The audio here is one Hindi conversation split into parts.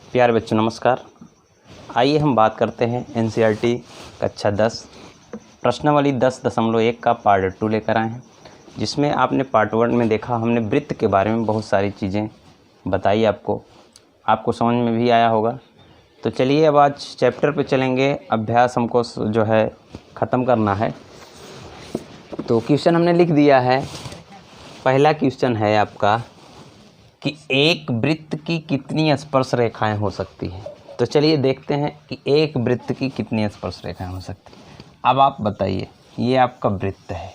प्यारे बच्चों नमस्कार। आइए हम बात करते हैं एनसीईआरटी कक्षा 10 प्रश्नावली 10.1 का पार्ट 2 लेकर आए हैं, जिसमें आपने पार्ट 1 में देखा हमने वृत्त के बारे में बहुत सारी चीज़ें बताई आपको समझ में भी आया होगा। तो चलिए अब आज चैप्टर पे चलेंगे। अभ्यास हमको जो है ख़त्म करना है। तो क्वेश्चन हमने लिख दिया है। पहला क्वेश्चन है आपका कि एक वृत्त की कितनी स्पर्श रेखाएं हो सकती हैं। तो चलिए देखते हैं कि एक वृत्त की कितनी स्पर्श रेखाएं हो सकती हैं। अब आप बताइए, ये आपका वृत्त है।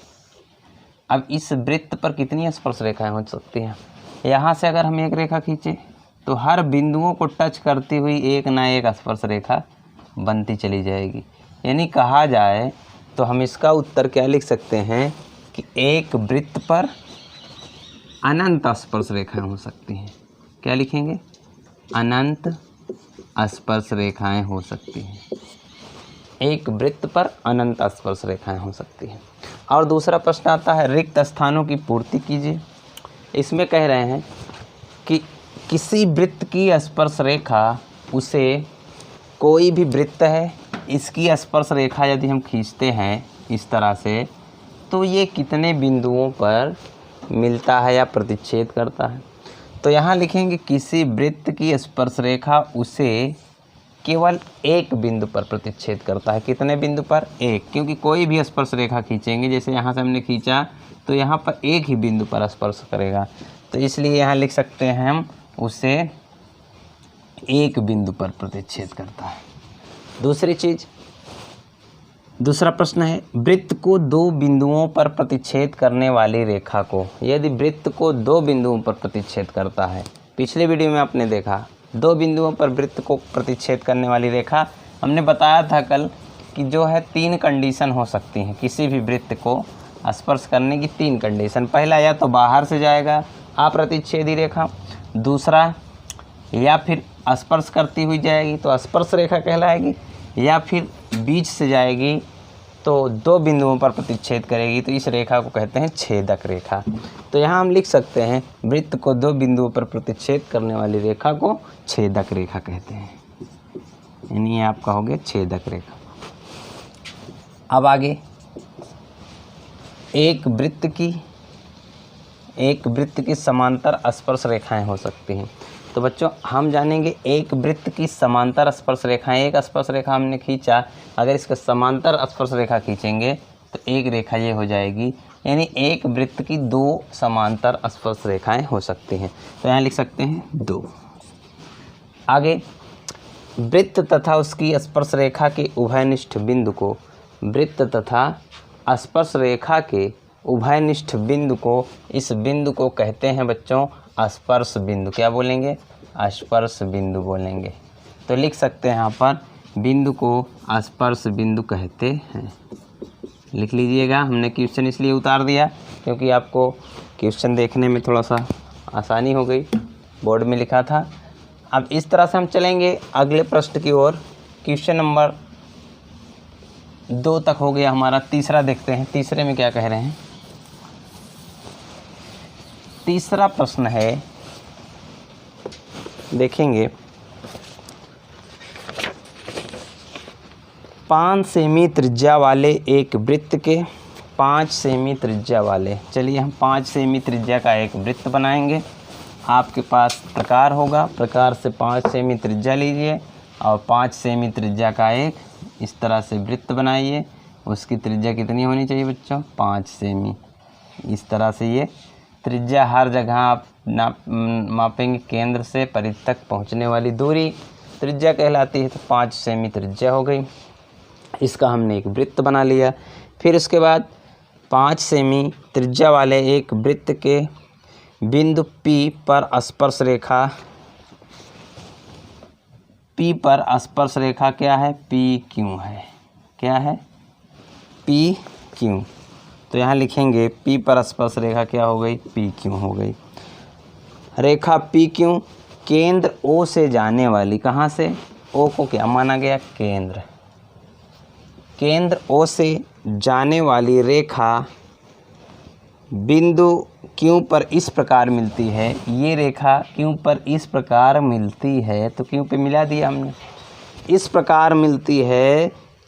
अब इस वृत्त पर कितनी स्पर्श रेखाएं हो सकती हैं। यहाँ से अगर हम एक रेखा खींचे तो हर बिंदुओं को टच करती हुई एक ना एक स्पर्श रेखा बनती चली जाएगी। यानी कहा जाए तो हम इसका उत्तर क्या लिख सकते हैं कि एक वृत्त पर अनंत स्पर्श रेखाएं हो सकती हैं। क्या लिखेंगे? अनंत स्पर्श रेखाएं हो सकती हैं। एक वृत्त पर अनंत स्पर्श रेखाएं हो सकती हैं। और दूसरा प्रश्न आता है रिक्त स्थानों की पूर्ति कीजिए। इसमें कह रहे हैं कि किसी वृत्त की स्पर्श रेखा, उसे कोई भी वृत्त है, इसकी स्पर्श रेखा यदि हम खींचते हैं इस तरह से, तो ये कितने बिंदुओं पर मिलता है या प्रतिच्छेद करता है। तो यहाँ लिखेंगे किसी वृत्त की स्पर्श रेखा उसे केवल एक बिंदु पर प्रतिच्छेद करता है। कितने बिंदु पर? एक। क्योंकि कोई भी स्पर्श रेखा खींचेंगे, जैसे यहाँ से हमने खींचा तो यहाँ पर एक ही बिंदु पर स्पर्श करेगा, तो इसलिए यहाँ लिख सकते हैं हम उसे एक बिंदु पर प्रतिच्छेद करता है। दूसरा प्रश्न है वृत्त को दो बिंदुओं पर प्रतिच्छेद करने वाली रेखा को, यदि वृत्त को दो बिंदुओं पर प्रतिच्छेद करता है, पिछले वीडियो में आपने देखा दो बिंदुओं पर वृत्त को प्रतिच्छेद करने वाली रेखा, हमने बताया था कल कि जो है 3 कंडीशन हो सकती हैं किसी भी वृत्त को स्पर्श करने की। 3 कंडीशन। पहला, या तो बाहर से जाएगा अप्रतिच्छेदी रेखा, दूसरा या फिर स्पर्श करती हुई जाएगी तो स्पर्श रेखा कहलाएगी, या फिर बीच से जाएगी तो दो बिंदुओं पर प्रतिच्छेद करेगी, तो इस रेखा को कहते हैं छेदक रेखा। तो यहाँ हम लिख सकते हैं वृत्त को दो बिंदुओं पर प्रतिच्छेद करने वाली रेखा को छेदक रेखा कहते हैं। यानी ये आपका हो गया छेदक रेखा। अब आगे एक वृत्त की समांतर स्पर्श रेखाएं हो सकती हैं। तो बच्चों हम जानेंगे एक वृत्त की समांतर स्पर्श रेखाएं। एक स्पर्श रेखा हमने खींचा, अगर इसका समांतर स्पर्श रेखा खींचेंगे तो एक रेखा ये हो जाएगी। यानी एक वृत्त की 2 समांतर स्पर्श रेखाएं हो सकती हैं। तो यहाँ लिख सकते हैं 2। आगे वृत्त तथा उसकी स्पर्श रेखा के उभयनिष्ठ बिंदु को, वृत्त तथा स्पर्श रेखा के उभयनिष्ठ बिंदु को, इस बिंदु को कहते हैं बच्चों स्पर्श बिंदु। क्या बोलेंगे? स्पर्श बिंदु बोलेंगे। तो लिख सकते हैं यहाँ पर बिंदु को स्पर्श बिंदु कहते हैं। लिख लीजिएगा। हमने क्वेश्चन इसलिए उतार दिया क्योंकि आपको क्वेश्चन देखने में थोड़ा सा आसानी हो गई, बोर्ड में लिखा था। अब इस तरह से हम चलेंगे अगले प्रश्न की ओर। क्वेश्चन नंबर 2 तक हो गया हमारा। तीसरा देखते हैं, तीसरे में क्या कह रहे हैं। तीसरा प्रश्न है, देखेंगे 5 सेमी त्रिज्या वाले एक वृत्त के 5 सेमी त्रिज्या वाले, चलिए हम 5 सेमी त्रिज्या का एक वृत्त बनाएंगे। आपके पास प्रकार होगा, प्रकार से 5 सेमी त्रिज्या लीजिए और 5 सेमी त्रिज्या का एक इस तरह से वृत्त बनाइए। उसकी त्रिज्या कितनी होनी चाहिए बच्चों? 5 सेमी। इस तरह से ये त्रिज्या हर जगह आप मापेंगे। केंद्र से परिधि तक पहुंचने वाली दूरी त्रिज्या कहलाती है। तो 5 सेमी त्रिज्या हो गई। इसका हमने एक वृत्त बना लिया। फिर उसके बाद 5 सेमी त्रिज्या वाले एक वृत्त के बिंदु P पर स्पर्श रेखा, P पर स्पर्श रेखा क्या है? PQ है। क्या है? PQ। तो यहाँ लिखेंगे P पर स्पर्श रेखा क्या हो गई? PQ हो गई। रेखा PQ केंद्र O से जाने वाली, कहाँ से? O को क्या माना गया? केंद्र। केंद्र O से जाने वाली रेखा बिंदु क्यू पर इस प्रकार मिलती है, ये रेखा क्यू पर इस प्रकार मिलती है, तो क्यू पे मिला दिया हमने, इस प्रकार मिलती है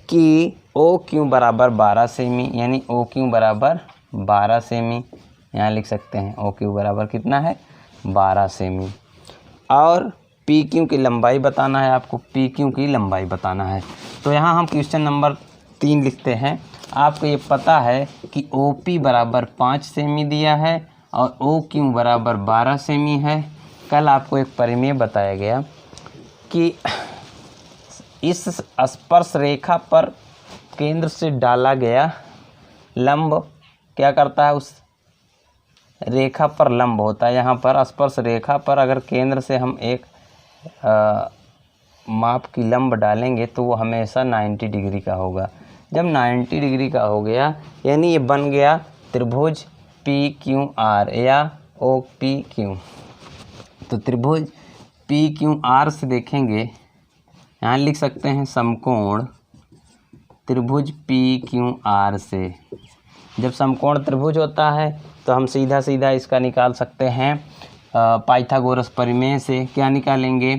कि ओ क्यू बराबर 12 सेमी, यानी ओ क्यू बराबर 12 सेमी, यहाँ लिख सकते हैं ओ क्यू बराबर कितना है 12 सेमी। और पी क्यू की लंबाई बताना है आपको, पी क्यू की लंबाई बताना है। तो यहाँ हम क्वेश्चन नंबर 3 लिखते हैं। आपको ये पता है कि ओ पी बराबर 5 सेमी दिया है और ओ क्यू बराबर 12 सेमी है। कल आपको एक परिमेय बताया गया कि इस स्पर्श रेखा पर केंद्र से डाला गया लंब क्या करता है, उस रेखा पर लंब होता है। यहाँ पर स्पर्श रेखा पर अगर केंद्र से हम एक माप की लंब डालेंगे तो वो हमेशा 90 डिग्री का होगा। जब 90 डिग्री का हो गया यानी ये बन गया त्रिभुज पी क्यू आर या ओ पी क्यू। तो त्रिभुज पी क्यू आर से देखेंगे, यहाँ लिख सकते हैं समकोण त्रिभुज पी क्यू आर से। जब समकोण त्रिभुज होता है तो हम सीधा सीधा इसका निकाल सकते हैं पाइथागोरस परिमेय से। क्या निकालेंगे,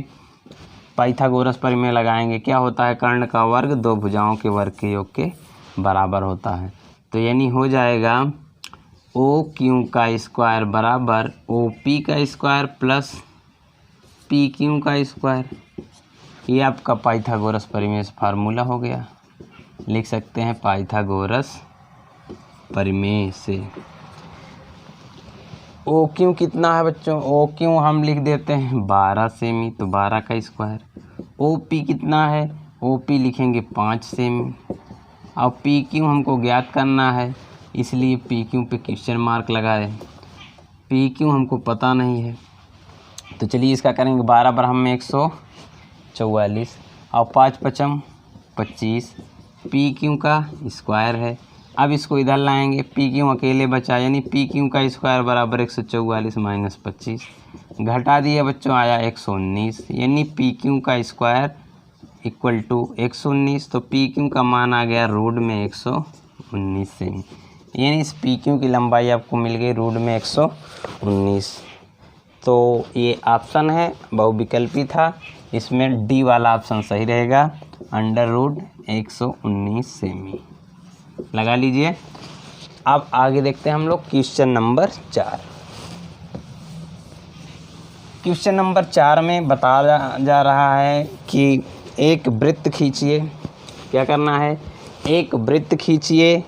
पाइथागोरस परिमेय लगाएंगे। क्या होता है, कर्ण का वर्ग दो भुजाओं के वर्ग के योग के बराबर होता है। तो यानी हो जाएगा ओ क्यू का स्क्वायर बराबर ओ पी का स्क्वायर प्लस पी क्यू का स्क्वायर। ये आपका पाइथागोरस परिमेय से फार्मूला हो गया, लिख सकते हैं पाइथागोरस परिमेय से। ओ क्यू कितना है बच्चों, ओ क्यू हम लिख देते हैं 12 सेमी, तो 12 का स्क्वायर। ओ पी कितना है, ओ पी लिखेंगे 5 सेमी। और पी क्यू हमको ज्ञात करना है, इसलिए पी क्यू पे क्वेश्चन मार्क लगाए। पी क्यू हमको पता नहीं है, तो चलिए इसका करेंगे 12 बराबर में 144 और 5 पचम 25। पी क्यू का स्क्वायर है। अब इसको इधर लाएंगे, पी क्यू अकेले बचा, यानी पी क्यू का स्क्वायर बराबर 144 माइनस 25, घटा दिया बच्चों आया 119, यानी पी क्यू का स्क्वायर इक्वल टू 119। तो पी क्यू का मान आ गया रूट में 119 सेमी, यानी इस पी क्यू की लंबाई आपको मिल गई रूट में 119। तो ये ऑप्शन है बहुविकल्पी था, इसमें डी वाला ऑप्शन सही रहेगा, अंडर रूट 119 सेमी लगा लीजिए। अब आगे देखते हैं हम लोग क्वेश्चन नंबर 4। क्वेश्चन नंबर 4 में बताया जा रहा है कि एक वृत्त खींचिए। क्या करना है, एक वृत्त खींचिए।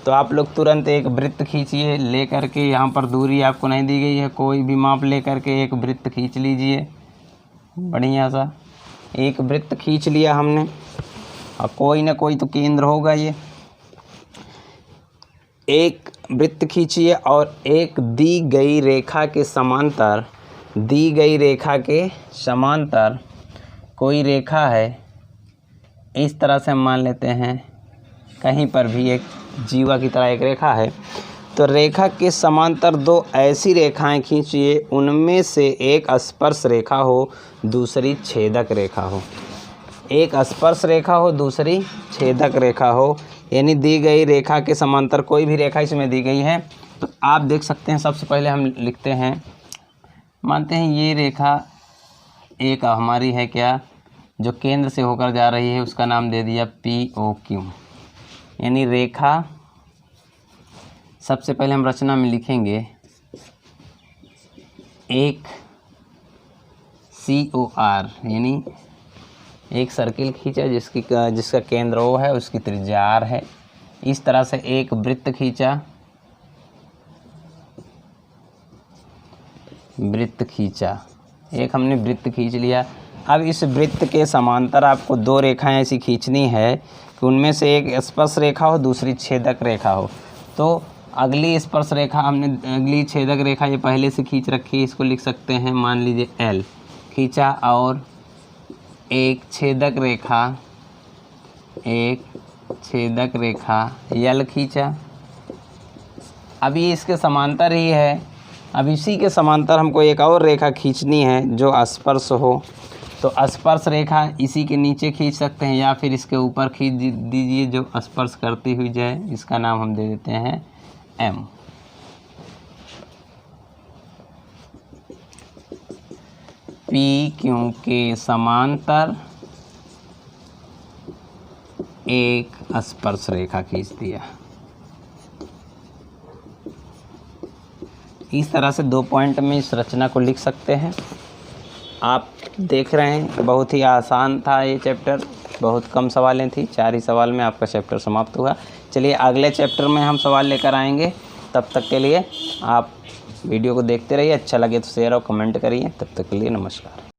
तो आप लोग तुरंत एक वृत्त खींचिए, ले करके यहाँ पर दूरी आपको नहीं दी गई है, कोई भी माप ले करके एक वृत्त खींच लीजिए। बढ़िया सा एक वृत्त खींच लिया हमने, और कोई ना कोई तो केंद्र होगा। ये एक वृत्त खींचिए और एक दी गई रेखा के समांतर, दी गई रेखा के समांतर कोई रेखा है। इस तरह से हम मान लेते हैं कहीं पर भी एक जीवा की तरह एक रेखा है, तो रेखा के समांतर दो ऐसी रेखाएं खींचिए, उनमें से एक स्पर्श रेखा हो, दूसरी छेदक रेखा हो। एक स्पर्श रेखा हो, दूसरी छेदक रेखा हो, यानी दी गई रेखा के समांतर कोई भी रेखा इसमें दी गई है। तो आप देख सकते हैं, सबसे पहले हम लिखते हैं, मानते हैं ये रेखा एक हमारी है क्या, जो केंद्र से होकर जा रही है, उसका नाम दे दिया पी ओ क्यू। यानी रेखा सबसे पहले हम रचना में लिखेंगे एक सी ओ आर, यानी एक सर्किल खींचा जिसका केंद्र ओ है, उसकी त्रिज्या आर है। इस तरह से एक वृत्त खींचा, एक हमने वृत्त खींच लिया। अब इस वृत्त के समांतर आपको दो रेखाएं ऐसी खींचनी है कि उनमें से एक स्पर्श रेखा हो, दूसरी छेदक रेखा हो। तो अगली स्पर्श रेखा हमने, अगली छेदक रेखा ये पहले से खींच रखी है, इसको लिख सकते हैं, मान लीजिए एल खींचा, और एक छेदक रेखा यल खींचा। अब ये इसके समांतर ही है। अब इसी के समांतर हमको एक और रेखा खींचनी है जो स्पर्श हो, तो स्पर्श रेखा इसी के नीचे खींच सकते हैं या फिर इसके ऊपर खींच दीजिए जो स्पर्श करती हुई जाए। इसका नाम हम दे देते हैं एम। P Q के समांतर एक स्पर्श रेखा खींच दिया। इस तरह से 2 पॉइंट में इस रचना को लिख सकते हैं। आप देख रहे हैं बहुत ही आसान था ये चैप्टर, बहुत कम सवालें थी, 4 ही सवाल में आपका चैप्टर समाप्त हुआ। चलिए अगले चैप्टर में हम सवाल लेकर आएंगे। तब तक के लिए आप वीडियो को देखते रहिए, अच्छा लगे तो शेयर और कमेंट करिए। तब तक के लिए नमस्कार।